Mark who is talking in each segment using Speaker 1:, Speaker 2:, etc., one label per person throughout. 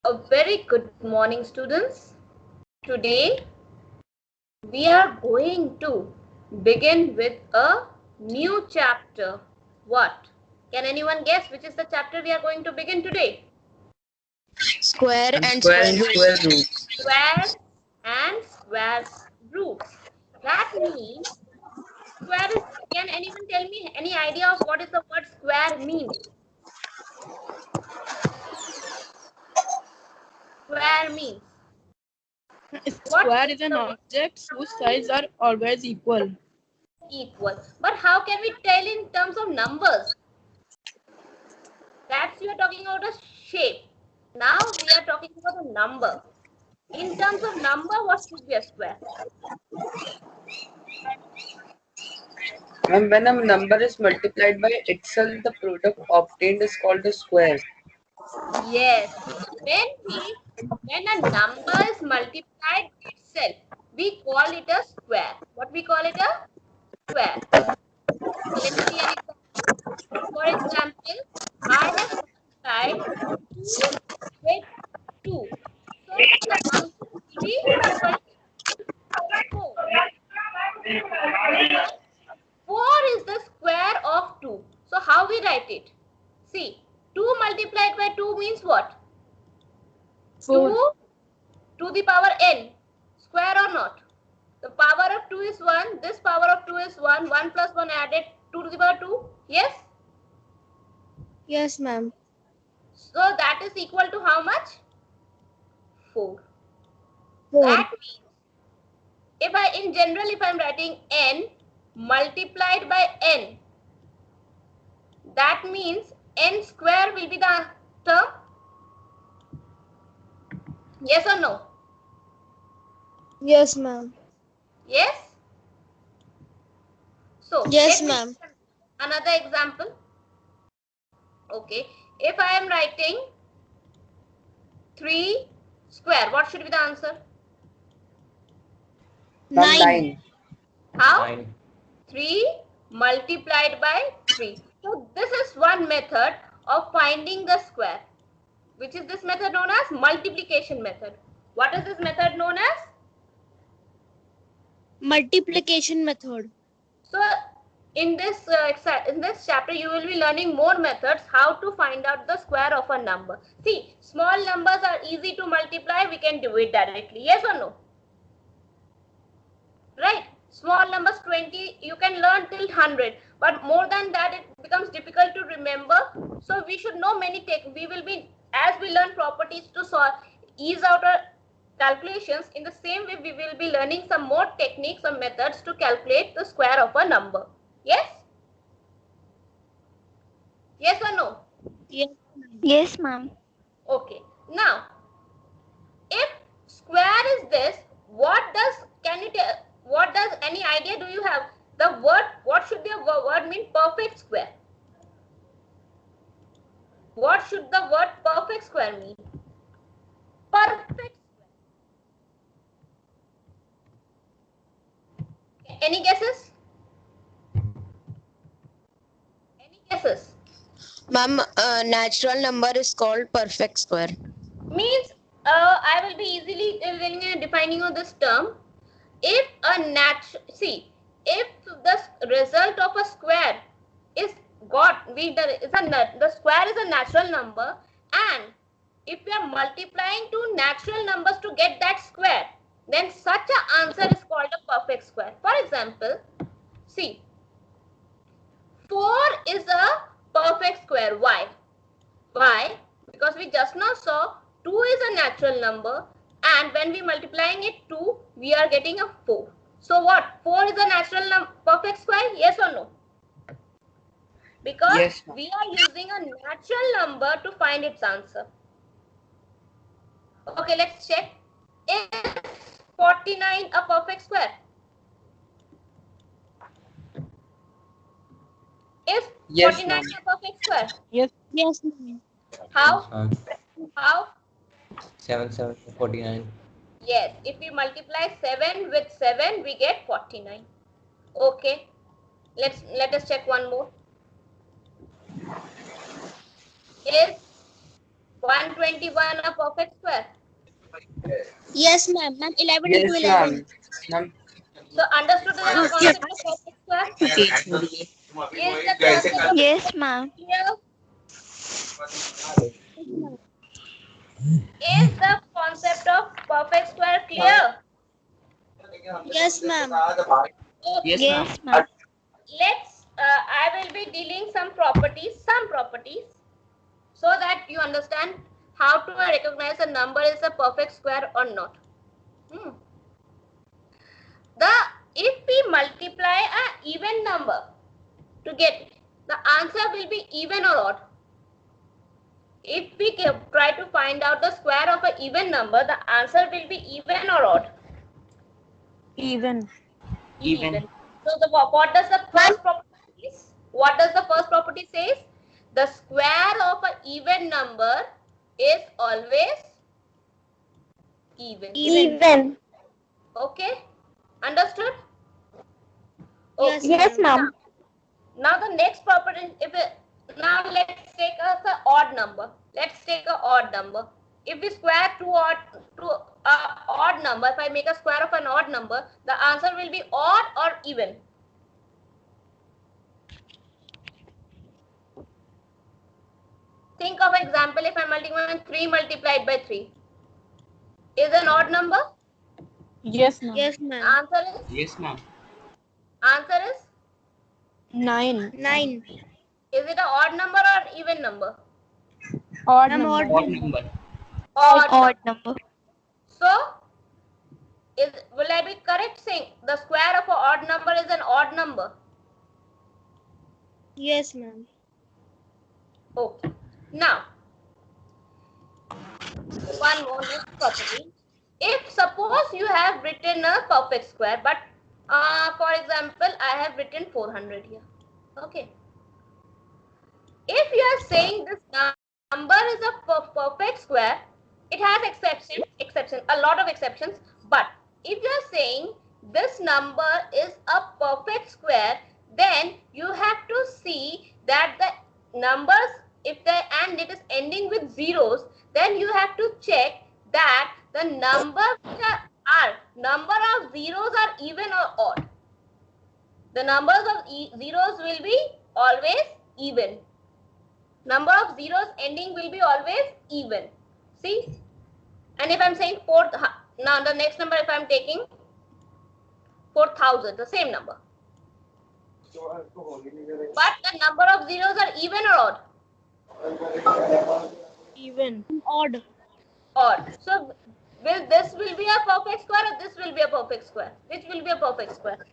Speaker 1: A very good morning, students. Today we are going to begin with a new chapter. What? Can anyone guess which is the chapter we are going to begin today?
Speaker 2: Square
Speaker 3: And
Speaker 2: and
Speaker 3: square
Speaker 2: square
Speaker 3: and
Speaker 2: root.
Speaker 3: square roots.
Speaker 1: Squares and square roots. That means square is, can anyone tell me any idea of what is the word square means? Square means what?
Speaker 4: Square is an object whose sides are always equal.
Speaker 1: Equal. But how can we tell in terms of numbers? That's you are talking about a shape. Now we are talking about a number. In terms of number, what should be a square?
Speaker 3: And when a number is multiplied by itself, the product obtained is called a square.
Speaker 1: Yes. When a number is multiplied itself, we call it a square. What we call it a square. So let's see an example. For example, I have multiplied 2 with 2. So the answer will be equal to 4. Because 4 is the square of 2. So how we write it? See, 2 multiplied by 2 means what?
Speaker 4: 4.
Speaker 1: 2 to the power n. Square or not? The power of 2 is 1. This power of 2 is 1. 1 plus 1 added 2 to the power 2. Yes?
Speaker 2: Yes, ma'am.
Speaker 1: So that is equal to how much? 4.
Speaker 2: 4.
Speaker 1: That means if I am writing n multiplied by n, that means n square will be the term. Yes or no?
Speaker 2: Yes, ma'am.
Speaker 1: Yes? So
Speaker 2: Yes,
Speaker 1: let me
Speaker 2: ma'am.
Speaker 1: give another example. Okay. If I am writing 3 square, what should be the answer?
Speaker 2: 9.
Speaker 3: 9.
Speaker 1: How?
Speaker 3: 9.
Speaker 1: 3 multiplied by 3. So this is one method of finding the square. Which is this method known as multiplication method. What is this method known as?
Speaker 2: Multiplication method.
Speaker 1: So in this chapter you will be learning more methods how to find out the square of a number. See, small numbers are easy to multiply, we can do it directly. Yes or no? Right? Small numbers 20 you can learn till 100, but more than that it becomes difficult to remember. So we should know many we will be, as we learn properties to solve, ease out our calculations, in the same way we will be learning some more techniques or methods to calculate the square of a number. Yes? Yes or no?
Speaker 2: Yes.
Speaker 5: Yes, ma'am.
Speaker 1: Okay. Now, if square is this, what does any idea do you have? The word, what should the word mean? Perfect square. What should the word perfect square mean? Perfect square. Any guesses? Any guesses?
Speaker 2: Ma'am, natural number is called perfect square.
Speaker 1: Means I will be easily defining on this term. If if the result of a square is the square is a natural number, and if we are multiplying two natural numbers to get that square, then such an answer is called a perfect square. For example, see, 4 is a perfect square. Why? Why? Because we just now saw 2 is a natural number, and when we multiplying it 2, we are getting a 4. So what? 4 is a natural perfect square? Yes or no? Because
Speaker 3: Yes,
Speaker 1: we are using a natural number to find its answer. Okay, let's check. Is 49 a perfect square? Is
Speaker 3: Yes,
Speaker 1: 49
Speaker 3: ma'am.
Speaker 1: a perfect square?
Speaker 4: Yes.
Speaker 2: Yes, ma'am.
Speaker 1: How? How?
Speaker 6: 7 7 49.
Speaker 1: Yes, if we multiply 7 with 7, we get 49. Okay, let us check one more. Is 1 121 a perfect square?
Speaker 2: Yes, ma'am. Ma'am, 11
Speaker 3: Yes,
Speaker 2: into
Speaker 3: ma'am.
Speaker 2: 11.
Speaker 3: Ma'am,
Speaker 1: So understood the concept of perfect square? Is the concept of
Speaker 5: Yes, ma'am.
Speaker 1: clear? Is the concept of perfect square clear?
Speaker 2: Yes, ma'am.
Speaker 1: Okay.
Speaker 5: Yes, ma'am.
Speaker 1: I will be dealing some properties, so that you understand how to recognize a number is a perfect square or not. If we multiply a even number to get it, the answer will be even or odd. If we try to find out the square of an even number, the answer will be even or odd.
Speaker 4: Even.
Speaker 1: Even. So what does the first property is? What does the first property says? The square of an even number is always even.
Speaker 5: Even.
Speaker 1: Okay? Understood?
Speaker 2: Yes,
Speaker 1: Okay.
Speaker 5: Yes, ma'am.
Speaker 1: Now the next property, now let's take an odd number. Let's take an odd number. If we square two odd number, if I make a square of an odd number, the answer will be odd or even. Think of an example. If I'm multiplying 3 multiplied by 3, is an odd number?
Speaker 4: Yes, ma'am.
Speaker 2: Yes, ma'am.
Speaker 1: Answer is?
Speaker 3: yes, ma'am.
Speaker 1: Answer is?
Speaker 4: 9.
Speaker 2: 9.
Speaker 1: Is it an odd number or even number?
Speaker 4: Odd
Speaker 2: Ma'am,
Speaker 4: number.
Speaker 2: odd number.
Speaker 1: Odd.
Speaker 5: Odd number.
Speaker 1: So, will I be correct saying the square of an odd number is an odd number?
Speaker 2: Yes, ma'am.
Speaker 1: Okay. Now, one more next property. If suppose you have written a perfect square, but for example, I have written 400 here. Okay. If you are saying this number is a perfect square, it has exception, a lot of exceptions. But if you are saying this number is a perfect square, then you have to see that the numbers, if they and it is ending with zeros, then you have to check that the number of zeros are even or odd. The numbers of zeros will be always even. Number of zeros ending will be always even. See? And if I'm saying now the next number, if I'm taking 4,000, the same number. But the number of zeros are even or odd?
Speaker 4: Even.
Speaker 2: Odd.
Speaker 1: Odd. So this will be a perfect square or this will be a perfect square? Which will be a perfect square?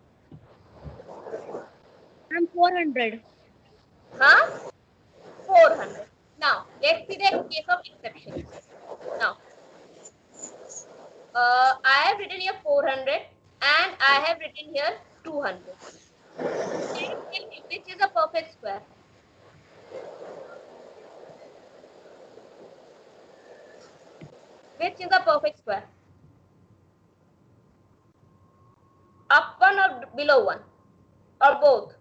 Speaker 2: Ma'am, 400.
Speaker 1: Huh? 400. Now, let's see the case of exceptions. Now, I have written here 400 and I have written here 200. Can you tell me which is a perfect square? Which is a perfect square? Up one or below one? Or both?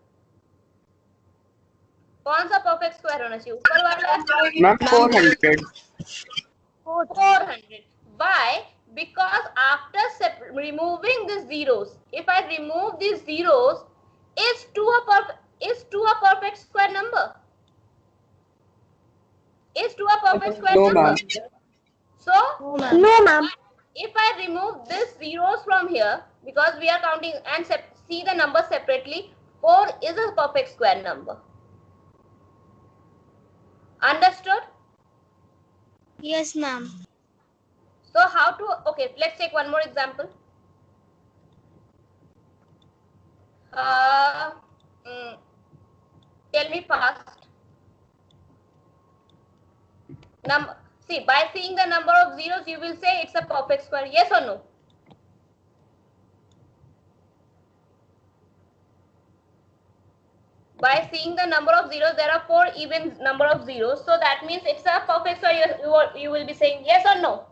Speaker 1: कौन सा perfect square होना चाहिए? ऊपर वाला?
Speaker 3: Ma'am, 400.
Speaker 1: 400. Why? Because after removing these zeros, if I remove these zeros, is 2 a perfect square number? Is 2 a perfect square
Speaker 3: No,
Speaker 1: number?
Speaker 3: ma'am.
Speaker 1: So,
Speaker 5: No, ma'am.
Speaker 1: if I remove these zeros from here, because we are counting and see the numbers separately, 4 is a perfect square number. Understood?
Speaker 2: Yes, ma'am.
Speaker 1: So how to, okay, let's take one more example. Tell me fast. See, by seeing the number of zeros, you will say it's a perfect square. Yes or no? By seeing the number of zeros, there are 4 even number of zeros. So that means it's a perfect square. You will be saying yes or no.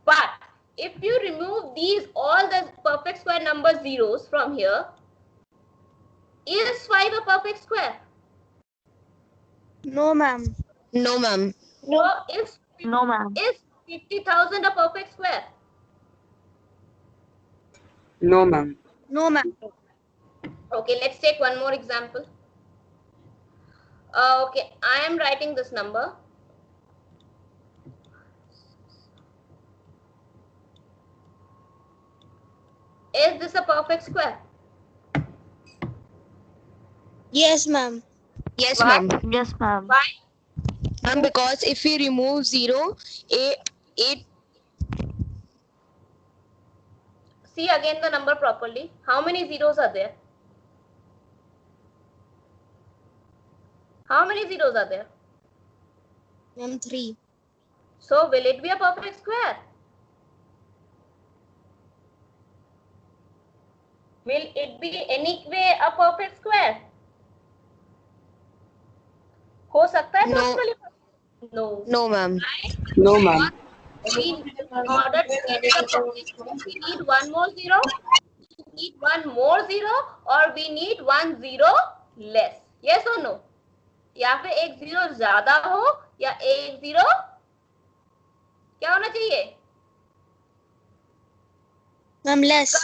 Speaker 1: But if you remove all the perfect square number zeros from here, is 5 a perfect square?
Speaker 2: No, ma'am. No, ma'am.
Speaker 1: So is
Speaker 5: No, ma'am.
Speaker 1: is 50,000 a perfect square?
Speaker 3: No, ma'am.
Speaker 5: No, ma'am.
Speaker 1: Okay, let's take one more example. Okay, I am writing this number. Is this a perfect square?
Speaker 5: Yes, ma'am.
Speaker 2: Yes,
Speaker 1: Why?
Speaker 2: ma'am.
Speaker 5: Yes, ma'am.
Speaker 1: Why?
Speaker 2: Ma'am, because if we remove 0, 8.
Speaker 1: See again the number properly. How many zeros are there? How many zeros are there?
Speaker 5: Ma'am, 3.
Speaker 1: So will it be a perfect square? Will it be anyway a perfect square? हो सकता है
Speaker 2: No.
Speaker 1: possibly? No.
Speaker 2: No, ma'am.
Speaker 3: No, ma'am.
Speaker 1: In order to get the perfect square, we need one more zero. We need one more zero, or we need one zero less. Yes or no? या फिर एक zero ज्यादा हो या एक zero क्या होना चाहिए?
Speaker 5: Ma'am, less.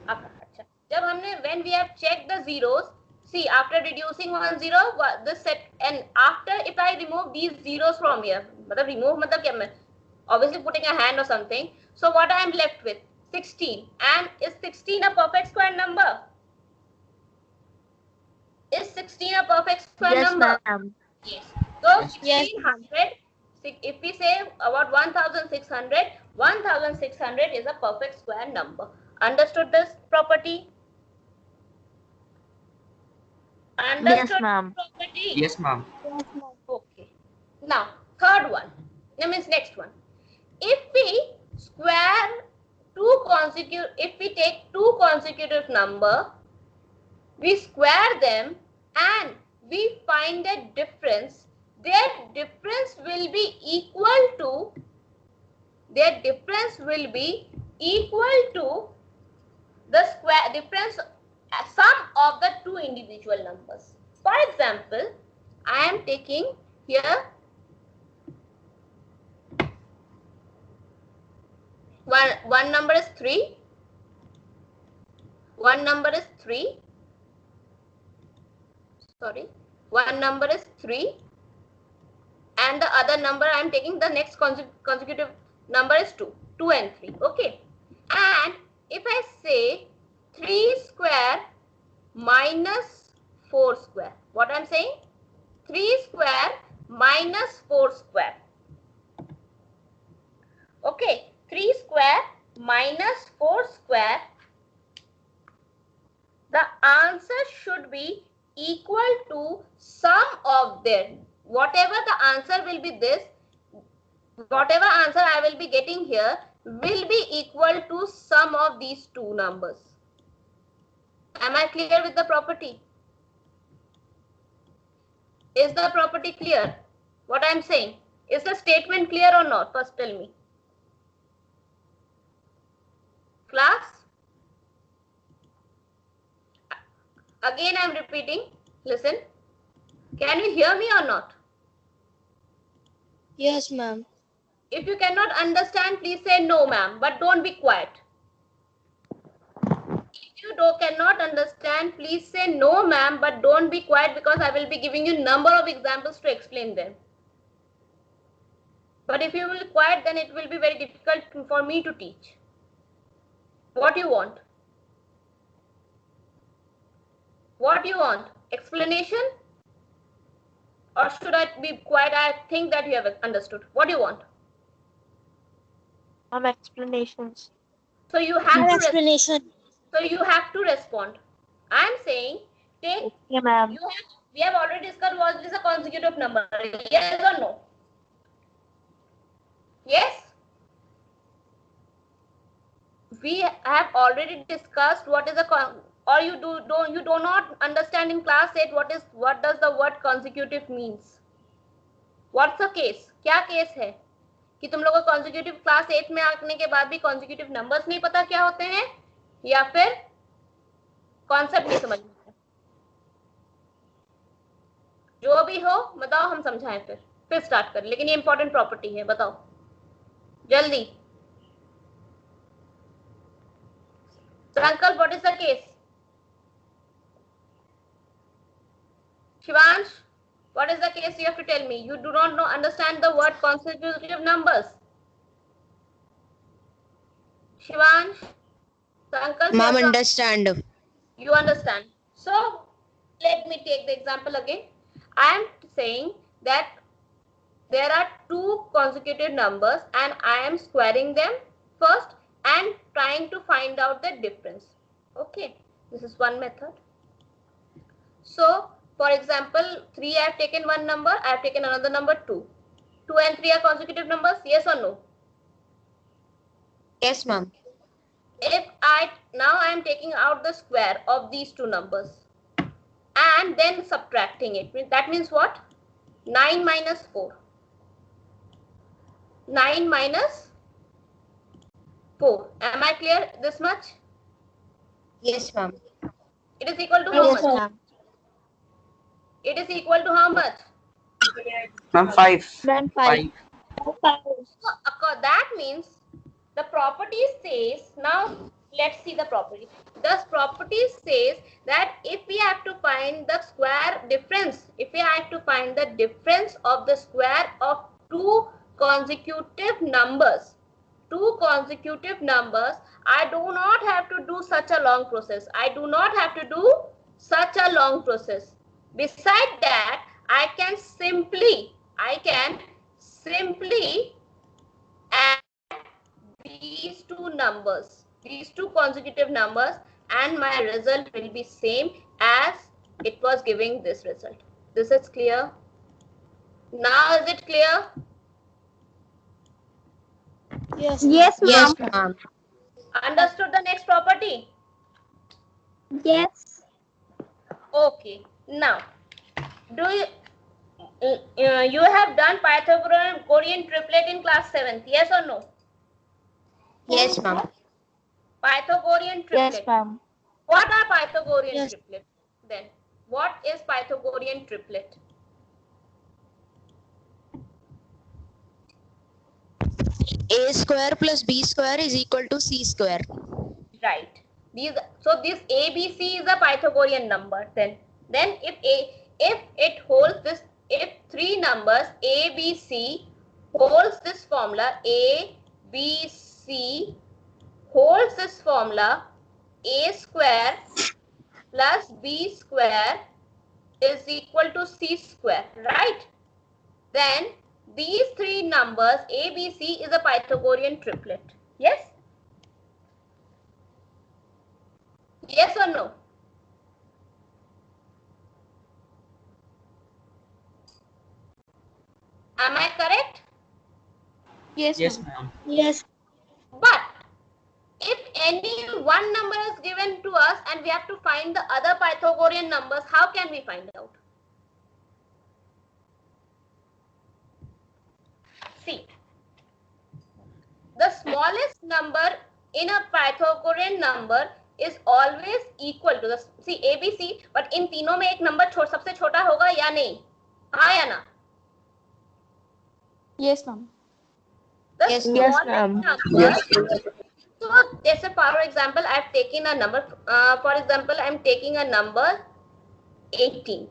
Speaker 1: अच्छा, जब हमने when we have checked the zeros, see after reducing one zero, this set, and after if I remove these zeros from here, मतलब remove मतलब क्या मैं obviously putting a hand or something, so what I am left with 16, and is 16 a perfect square number? Is 16 a perfect square
Speaker 5: Yes,
Speaker 1: number?
Speaker 5: ma'am.
Speaker 1: Yes. So
Speaker 5: Yes,
Speaker 1: 1600, if we say about 1600, 1600 is a perfect square number. Understood this property? Understood
Speaker 5: Yes, ma'am.
Speaker 1: property?
Speaker 7: Yes, ma'am.
Speaker 1: Okay. Now, third one. That means next one. If we square if we take two consecutive number, we square them and we find a difference, their difference will be equal to the square difference sum of the two individual numbers. For example, I am taking here one number is 3, one number is 3, sorry, one number is 3, and the other number I am taking, the next consecutive number is 2 and 3. Okay, and if I say 3 square minus 4 square, what I am saying? 3 square minus 4 square. Okay, 3 square minus 4 square, the answer should be equal to sum of their, whatever the answer will be, this, whatever answer I will be getting here will be equal to sum of these two numbers. Am I clear with the property? Is the property clear? What I am saying? Is the statement clear or not? First tell me. Class? Again I am repeating. Listen. Can you hear me or not?
Speaker 5: Yes, ma'am.
Speaker 1: If you cannot understand, please say no, ma'am, but don't be quiet. If you cannot understand, please say no, ma'am, but don't be quiet, because I will be giving you number of examples to explain them. But if you will be quiet, then it will be very difficult for me to teach. What do you want? What do you want? Explanation? Or should I be quiet? I think that you have understood. What do you want?
Speaker 5: Explanations.
Speaker 1: So you have to
Speaker 5: explanation.
Speaker 1: So you have to respond. I am saying, take.
Speaker 5: Okay, ma'am.
Speaker 1: We have already discussed what is a consecutive number. Yes or no? Yes. We have already discussed what is a or you do not understand in class 8 what does the word consecutive means. What's the case? क्या case है कि तुम लोगों को consecutive class 8 में आने के बाद भी consecutive numbers नहीं पता क्या होते हैं, या फिर कॉन्सेप्ट नहीं समझ में? जो भी हो बताओ, हम समझाएं फिर. फिर स्टार्ट कर, लेकिन ये इंपॉर्टेंट प्रॉपर्टी है, बताओ जल्दी। संकल्प, what is the case? Shivansh, what is the case? You have to tell me. You do not know, understand the word consecutive numbers. Shivansh, Sankalp,
Speaker 2: Ma'am, understand.
Speaker 1: you understand. So let me take the example again. I am saying that there are two consecutive numbers and I am squaring them first and trying to find out the difference. Okay, this is one method. So for example, 3 I have taken one number, I have taken another number 2. 2 and 3 are consecutive numbers, yes or no?
Speaker 2: Yes, ma'am.
Speaker 1: If now I am taking out the square of these two numbers and then subtracting it, that means what? 9 minus 4. 9 minus 4. Am I clear this much?
Speaker 2: Yes, ma'am.
Speaker 1: It is equal to how
Speaker 5: Yes,
Speaker 1: much?
Speaker 5: ma'am.
Speaker 1: It is equal to how much?
Speaker 3: Ma'am, 5.
Speaker 5: Then 5.
Speaker 1: So that means the property says, now let's see the property. The property says that if we have to find the square difference, if we have to find the difference of the square of two consecutive numbers, I do not have to do such a long process. I do not have to do such a long process. Besides that, I can simply add these two numbers, these two consecutive numbers, and my result will be same as it was giving this result. This is clear? Now is it clear?
Speaker 5: Yes. Yes, ma'am.
Speaker 2: Yes, ma'am.
Speaker 1: Understood the next property?
Speaker 5: Yes.
Speaker 1: Okay. Now, do you have done Pythagorean triplet in class 7th? Yes or no?
Speaker 2: Yes, ma'am.
Speaker 1: Pythagorean triplet.
Speaker 5: Yes, ma'am.
Speaker 1: What are Pythagorean
Speaker 5: Yes.
Speaker 1: triplets then? What is Pythagorean triplet?
Speaker 2: A square plus B square is equal to C square.
Speaker 1: Right. So this ABC is a Pythagorean number. Then if it holds this, if three numbers ABC holds this formula, ABC holds this formula, A square plus B square is equal to C square, right? Then these three numbers ABC is a Pythagorean triplet. Yes? Yes or no? Am I correct?
Speaker 5: Yes,
Speaker 4: Yes,
Speaker 5: ma'am.
Speaker 4: ma'am.
Speaker 5: Yes.
Speaker 1: But if any one number is given to us and we have to find the other Pythagorean numbers, how can we find out? See, the smallest number in a Pythagorean number is always equal to the, see ABC, but in तीनों में एक number सबसे छोटा होगा या नहीं? हाँ या ना?
Speaker 5: Yes, ma'am.
Speaker 1: The
Speaker 2: Yes,
Speaker 1: smallest
Speaker 3: ma'am.
Speaker 1: number.
Speaker 3: Yes.
Speaker 1: So, जैसे for example, I have taken a number. For example, I am taking a number 18.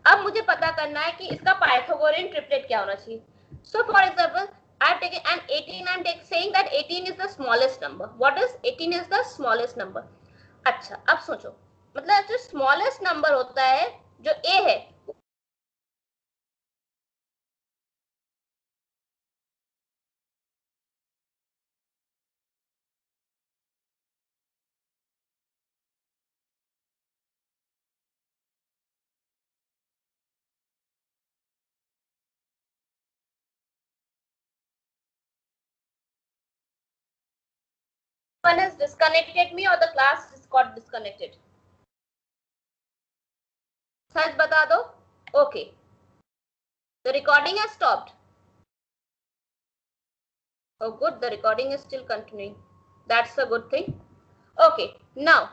Speaker 1: अब मुझे पता करना है कि इसका Pythagorean triplet क्या होना चाहिए. So, for example, I have taken an 18. I am saying that 18 is the smallest number. What is 18 is the smallest number. अच्छा, अब सोचो, मतलब जो smallest number होता है, जो A है, one has disconnected me or the class has got disconnected. सच बता दो. Okay. The recording has stopped. Oh, good. The recording is still continuing. That's a good thing. Okay. Now,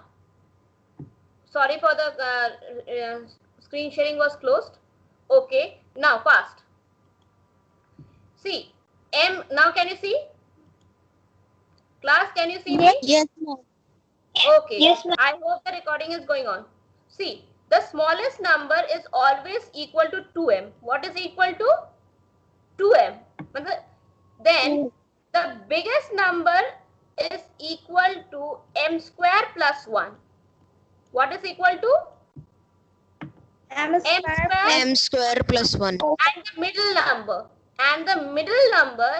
Speaker 1: sorry for the screen sharing was closed. Okay. Now, fast. See, M, now can you see? Class, can you see me?
Speaker 2: Yes, ma'am.
Speaker 1: Okay. Yes, ma'am. I hope the recording is going on. See, the smallest number is always equal to 2m. What is equal to? 2m. Then the biggest number is equal to m square plus 1. What is equal to? M square
Speaker 2: M square plus 1.
Speaker 1: and the middle number. And the middle number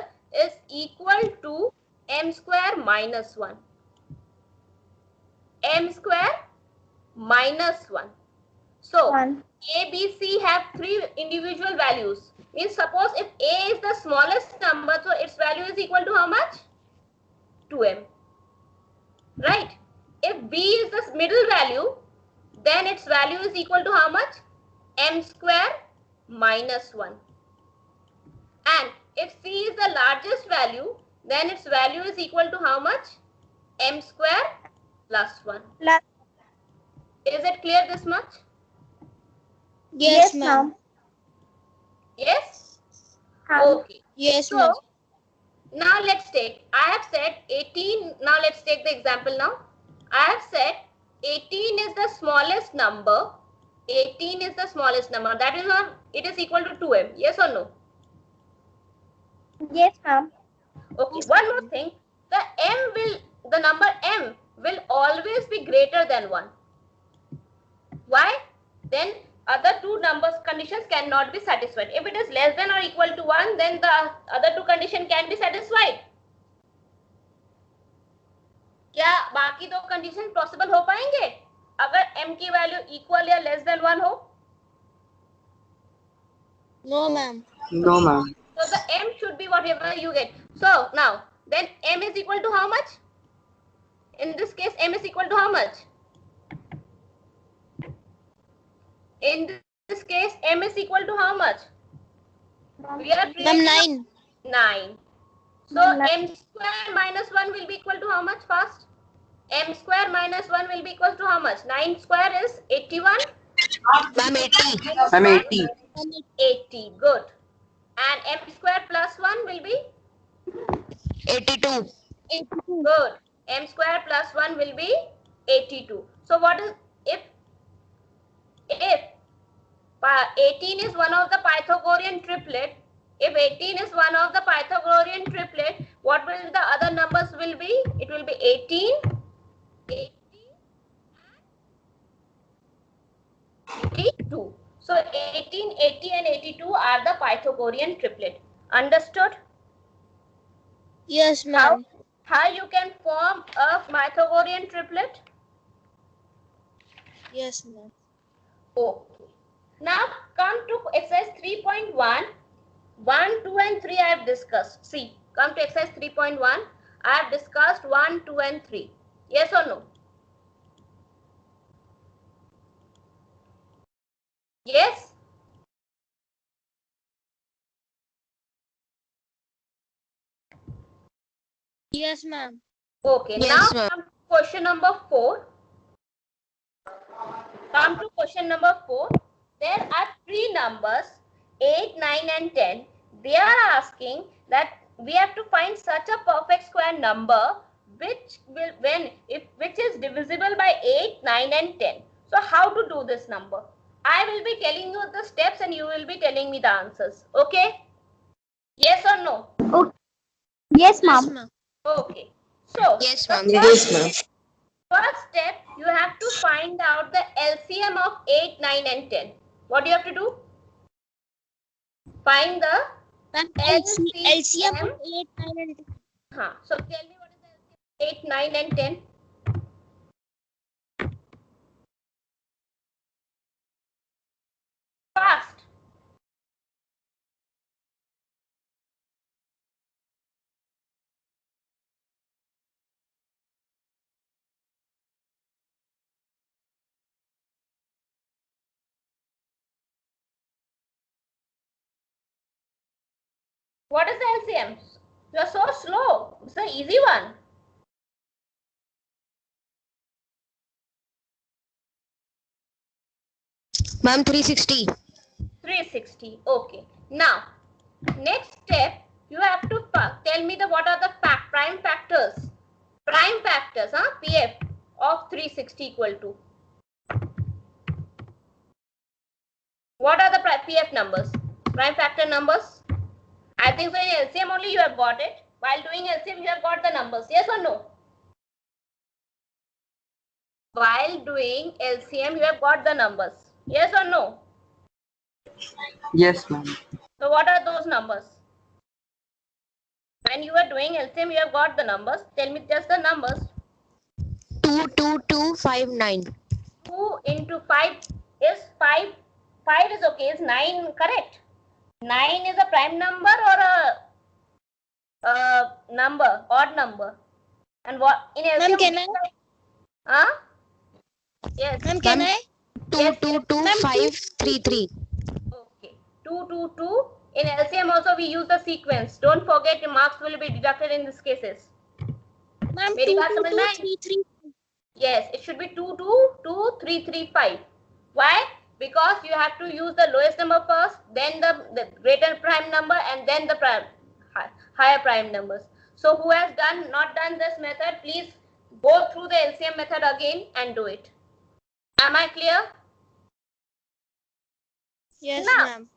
Speaker 1: is equal to m square minus 1. M square minus 1. So, A, B, C have 3 individual values. Means suppose if A is the smallest number, so its value is equal to how much? 2m. Right? If B is the middle value, then its value is equal to how much? M square minus 1. And if C is the largest value, then its value is equal to how much? M square plus 1. Is it clear this much?
Speaker 2: Yes, ma'am.
Speaker 1: Yes? Okay.
Speaker 2: Yes,
Speaker 1: So,
Speaker 2: ma'am.
Speaker 1: now let's take, I have said 18, now let's take the example now. I have said 18 is the smallest number. 18 is the smallest number. That is not, it is equal to 2m. Yes or no?
Speaker 5: Yes, ma'am.
Speaker 1: Okay, one more thing. The number m will always be greater than 1. Why? Then other two numbers conditions cannot be satisfied. If it is less than or equal to 1, then the other two condition can be satisfied. क्या बाकी दो condition possible हो पाएंगे अगर m की value equal या less than 1 हो?
Speaker 2: No, ma'am.
Speaker 3: No, ma'am.
Speaker 1: So the m should be whatever you get. So now, then m is equal to how much? In this case, m is equal to how much? In this case, m is equal to how much? We are
Speaker 2: Ma'am, 9.
Speaker 1: 9. So m square minus 1 will be equal to how much fast? M square minus 1 will be equal to how much? 9 square is 81.
Speaker 2: Ma'am, 80.
Speaker 3: I'm 80.
Speaker 1: 80. Good. And m square plus 1 will be?
Speaker 2: 82.
Speaker 1: Good. M square plus 1 will be 82. So what is, if 18 is one of the Pythagorean triplet, if 18 is one of the Pythagorean triplet, what will the other numbers will be? It will be 18, 80, and 82. So 18, 80 and 82 are the Pythagorean triplet. Understood?
Speaker 2: Yes, ma'am.
Speaker 1: How you can form a Pythagorean triplet?
Speaker 2: Yes, ma'am.
Speaker 1: Okay. Now come to exercise 3.1. 1, 2 and 3 I have discussed. See, come to exercise 3.1. I have discussed 1, 2 and 3. Yes or no? Yes?
Speaker 2: Yes, ma'am.
Speaker 1: Okay.
Speaker 2: Yes,
Speaker 1: now
Speaker 2: ma'am.
Speaker 1: come to question number 4. Come to question number 4. There are 3 numbers 8, 9 and 10. They are asking that we have to find such a perfect square number which is divisible by 8, 9 and 10. So how to do this number? I will be telling you the steps and you will be telling me the answers. Okay? Yes or no?
Speaker 5: Yes,
Speaker 2: Yes,
Speaker 5: ma'am.
Speaker 2: ma'am.
Speaker 1: Okay. So
Speaker 2: Yes,
Speaker 1: the
Speaker 2: ma'am.
Speaker 3: Yes, ma'am.
Speaker 1: first step, you have to find out the LCM of 8, 9 and 10. What do you have to do? Find the
Speaker 2: Ma'am,
Speaker 1: LCM.
Speaker 2: of 8, 9 and 10.
Speaker 1: So tell me what is the LCM 8, 9 and 10? Fast. What is the LCM? You are so slow. It's an easy one.
Speaker 2: Ma'am, 360.
Speaker 1: 360. Okay. Now, next step, you have to tell me what are the prime factors. Prime factors, PF of 360 equal to. What are the PF numbers? Prime factor numbers? I think so in LCM only you have got it. While doing LCM you have got the numbers. Yes or no? While doing LCM you have got the numbers. Yes or no?
Speaker 3: Yes, ma'am.
Speaker 1: So what are those numbers? When you are doing LCM you have got the numbers. Tell me just the numbers.
Speaker 2: 22259.
Speaker 1: 2 into 5 is 5. 5 is okay. Is 9 correct? 9 is a prime number or a number, odd number? And what in LCM?
Speaker 2: Ma'am, can I?
Speaker 1: Huh? Yes.
Speaker 2: Ma'am, can I?
Speaker 1: Yes, yes.
Speaker 2: 222533.
Speaker 1: Okay. 222. In LCM also we use the sequence. Don't forget the marks will be deducted in these cases.
Speaker 2: Ma'am,
Speaker 1: मेरी बात समझ में आई?
Speaker 2: 22233.
Speaker 1: Yes, it should be 222335. Why? Because you have to use the lowest number first, then the greater prime number, and then the higher prime numbers. So who has not done this method, please go through the LCM method again and do it. Am I clear?
Speaker 2: Yes,
Speaker 1: Now,
Speaker 2: ma'am.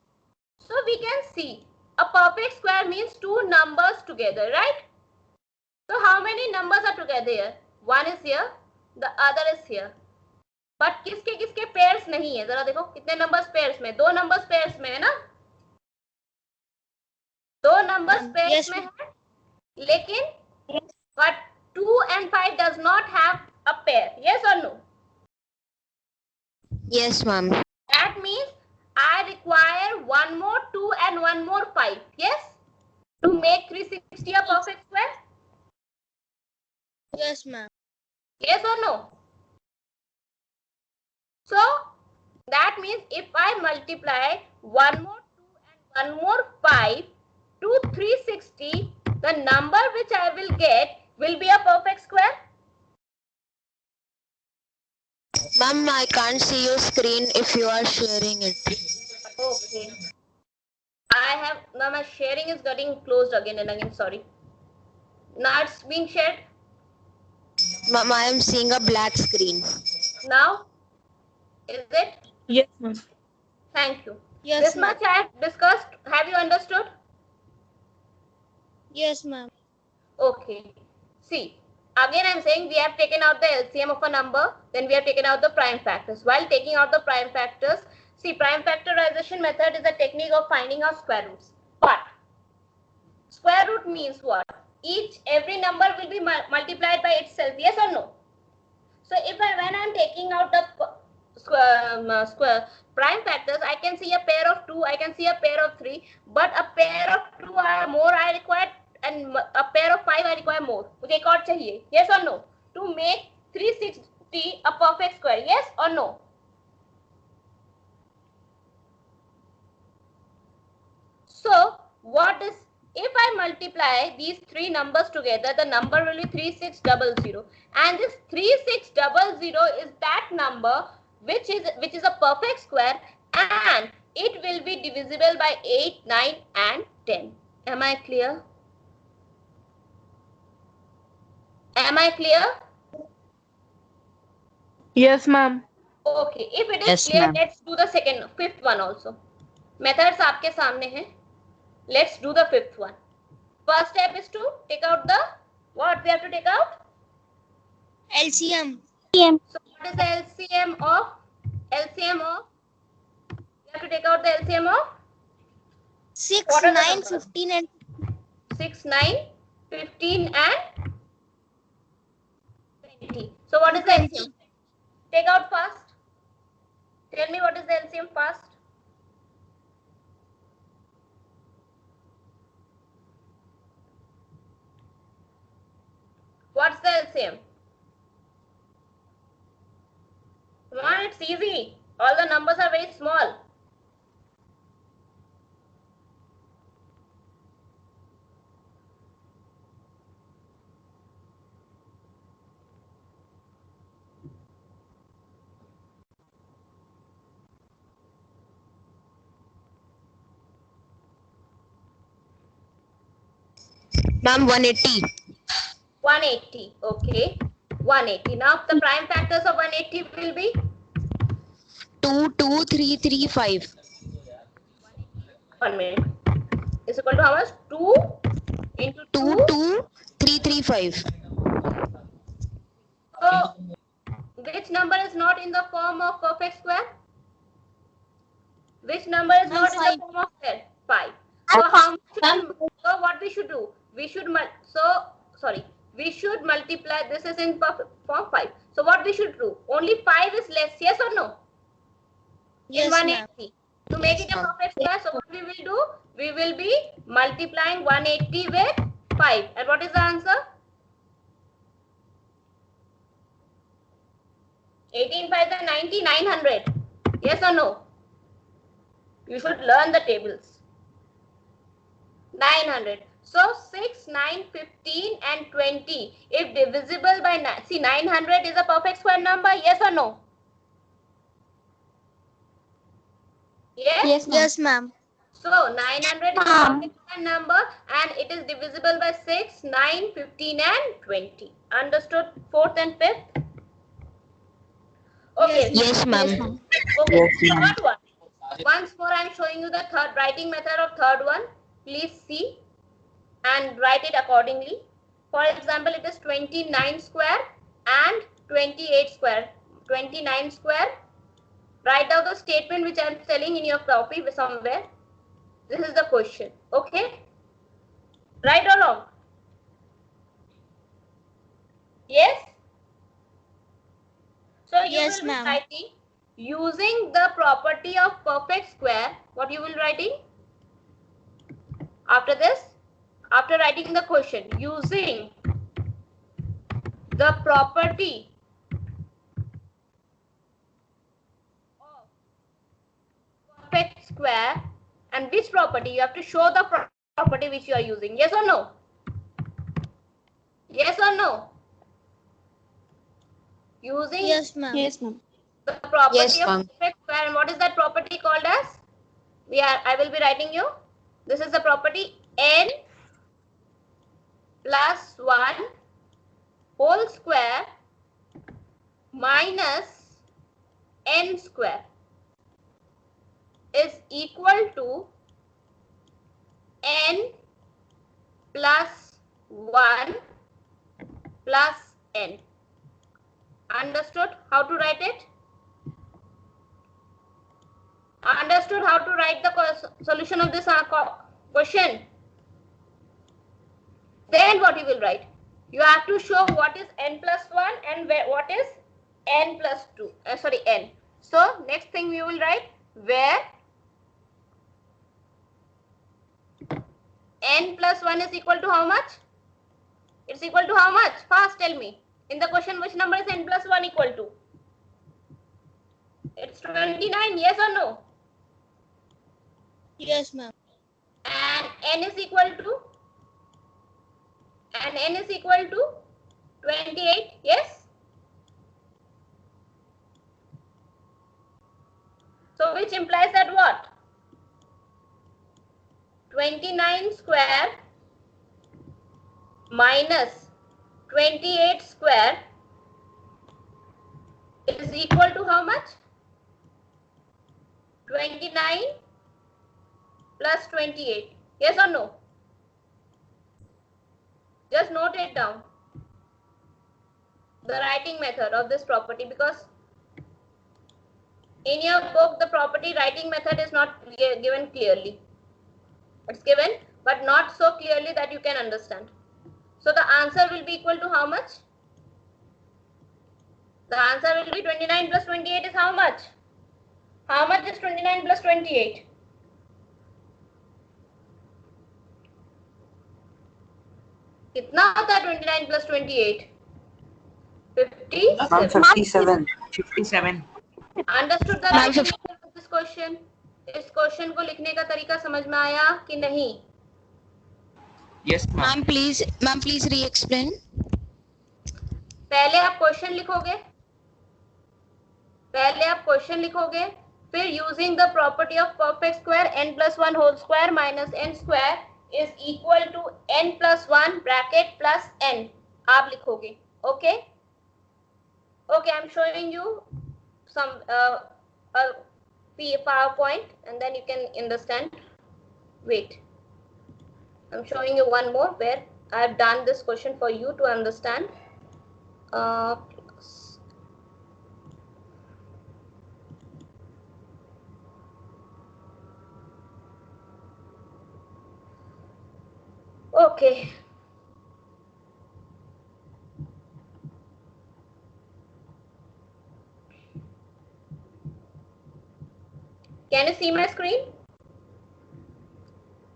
Speaker 1: so we can see a perfect square means two numbers together, right? So how many numbers are together here? One is here, the other is here. But किसके किसके pairs नहीं है, जरा देखो कितने numbers pairs में, दो numbers pairs में है ना, दो नंबर्स पेयर्स में है, लेकिन but 2 and 5 does not have a pair. Yes or no?
Speaker 2: Yes, ma'am.
Speaker 1: That means I require one more 2 and one more 5. Yes, to make 360 a perfect square.
Speaker 2: Yes, ma'am.
Speaker 1: Yes or no? So that means if I multiply one more 2 and one more 5 to 360, the number which I will get will be a perfect square.
Speaker 2: Ma'am, I can't see your screen if you are sharing it.
Speaker 1: Okay. Now my sharing is getting closed again and again, sorry. Now it's being shared.
Speaker 2: Ma'am, I am seeing a black screen.
Speaker 1: Now, is it?
Speaker 4: Yes, ma'am.
Speaker 1: Thank you.
Speaker 2: Yes,
Speaker 1: This
Speaker 2: ma'am.
Speaker 1: much I have discussed. Have you understood?
Speaker 2: Yes, ma'am.
Speaker 1: Okay. See, again I'm saying we have taken out the LCM of a number, then we have taken out the prime factors. While taking out the prime factors, see, prime factorization method is a technique of finding out square roots. But square root means what? Every number will be multiplied by itself. Yes or no? So when I'm taking out the square prime factors, I can see a pair of 2, I can see a pair of 3, but a pair of 2 or more I require, and a pair of 5 I require more. मुझे एक और चाहिए. Yes or no? To make 360 a perfect square. Yes or no? So what is, if I multiply these three numbers together, the number will be 3600, and this 3600 is that number which is a perfect square, and it will be divisible by 8, 9 and 10. Am I clear? Am I clear?
Speaker 4: Yes, ma'am.
Speaker 1: Okay, if it is
Speaker 3: Yes,
Speaker 1: clear,
Speaker 3: ma'am.
Speaker 1: let's do the fifth one also. Methods आपके सामने हैं. Let's do the fifth one. First step is to take out the, what we have to take out?
Speaker 2: LCM.
Speaker 1: So what is the LCM of? We have to take out the LCM of
Speaker 2: 6,
Speaker 1: What are the
Speaker 2: 9,
Speaker 1: numbers?
Speaker 2: 15 and
Speaker 1: 6, 9, 15 and 20. So what is the LCM? Take out first. Tell me what is the LCM first. What's the LCM? Come on, it's easy. All the numbers are very small.
Speaker 2: Ma'am, 180.
Speaker 1: 180. Okay. 180. Now the prime factors of 180 will be
Speaker 2: 2, 2, 3, 3, 5.
Speaker 1: 1 minute. Is equal to how much? 2 into
Speaker 2: 2,
Speaker 1: 2.
Speaker 2: 2, 3, 3, 5.
Speaker 1: So which number is not in the form of perfect square? Which number is not in the form of square? 5. So how much? So what we should do? We should we should multiply. This is in perfect form 5. So what we should do? Only 5 is less. Yes or no?
Speaker 2: Yes,
Speaker 1: in 180. To make it a perfect square, so what we will do? We will be multiplying 180 with 5. And what is the answer? 18 5 is 90, 900. Yes or no? You should learn the tables. 900. So 6, 9, 15 and 20. If divisible by 9, see 900 is a perfect square number. Yes or no? Yes?
Speaker 2: Yes, ma'am.
Speaker 1: So 900 is a perfect square number and it is divisible by 6, 9, 15 and 20. Understood? 4th and 5th? Okay.
Speaker 2: Yes, ma'am.
Speaker 1: Okay. Third one. Once more I am showing you the third writing method of third one. Please see and write it accordingly. For example, it is 29 square and 28 square. 29 square. Write down the statement which I am telling in your copy somewhere. This is the question. Okay? Right or wrong? Yes? So you
Speaker 2: Yes,
Speaker 1: will be
Speaker 2: ma'am.
Speaker 1: writing using the property of perfect square. What you will writing? After this, after writing the question, using the property of perfect square, and which property? You have to show the property which you are using. Yes or no? Yes or no? Using
Speaker 2: ma'am.
Speaker 4: Yes, ma'am.
Speaker 1: the property
Speaker 2: Yes,
Speaker 1: of
Speaker 2: ma'am.
Speaker 1: perfect square, and what is that property called as? I will be writing you. This is the property n plus 1 whole square minus n square is equal to n plus 1 plus n. Understood how to write it? Understood how to write the solution of this question? Then what you will write? You have to show what is n plus 1 and what is n plus 2. N. So next thing we will write where n plus 1 is equal to how much? It's equal to how much? Fast tell me. In the question, which number is n plus 1 equal to? It's 29. Yes or no?
Speaker 2: Yes, ma'am.
Speaker 1: And n is equal to? And n is equal to 28. Yes? So which implies that what? 29 square minus 28 square is equal to how much? 29 plus 28. Yes or no? Just note it down. The writing method of this property, because in your book the property writing method is not given clearly. It's given but not so clearly that you can understand. So the answer will be equal to how much? The answer will be 29 plus 28 is how much? How much is 29 plus 28? कितना होता है 29 plus 28? 57.
Speaker 3: 57.
Speaker 1: Understood the writing method of this question? इस question को लिखने का तरीका समझ में आया कि नहीं?
Speaker 3: Yes, ma'am.
Speaker 2: Ma'am, please re-explain.
Speaker 1: पहले आप क्वेश्चन लिखोगे, फिर using the property of perfect square n plus 1 whole square minus n square is equal to n plus 1 bracket plus n. आप लिखोगे. Okay? Okay, I'm showing you some PowerPoint and then you can understand. Wait. I'm showing you one more where I have done this question for you to understand. Okay. Can you see my screen?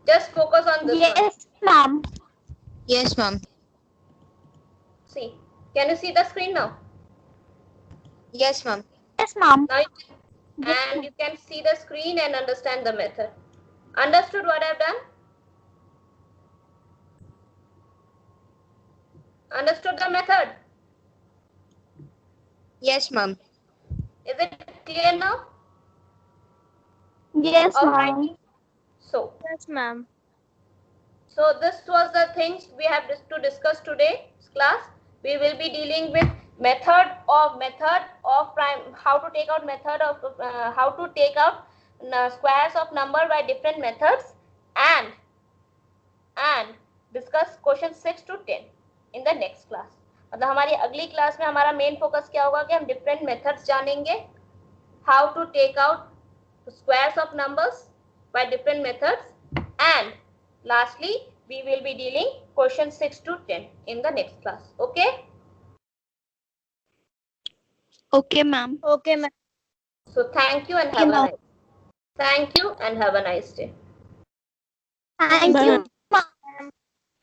Speaker 1: Just focus on this one.
Speaker 5: Yes, ma'am.
Speaker 2: Yes, ma'am.
Speaker 1: See. Can you see the screen now?
Speaker 2: Yes, ma'am.
Speaker 5: Yes, ma'am.
Speaker 1: Now you can see the screen and understand the method. Understood what I've done? Understood the method?
Speaker 2: Yes, ma'am.
Speaker 1: Is it clear now?
Speaker 5: Yes,
Speaker 1: All
Speaker 5: ma'am.
Speaker 1: right. So,
Speaker 5: Yes, ma'am.
Speaker 1: so this was the things we have to discuss today, class. We will be dealing with method of prime, how to take out squares of number by different methods, and discuss question 6 to 10 in the next class. मतलब हमारी अगली class में हमारा main focus क्या होगा कि हम different methods जानेंगे, how to take out squares of numbers by different methods, and lastly we will be dealing question 6 to 10 in the next class. Okay?
Speaker 5: Okay, ma'am. Okay, ma'am.
Speaker 1: So thank you and have a nice day.
Speaker 5: Thank you.
Speaker 1: Thank you and have a nice day.
Speaker 5: Thank you.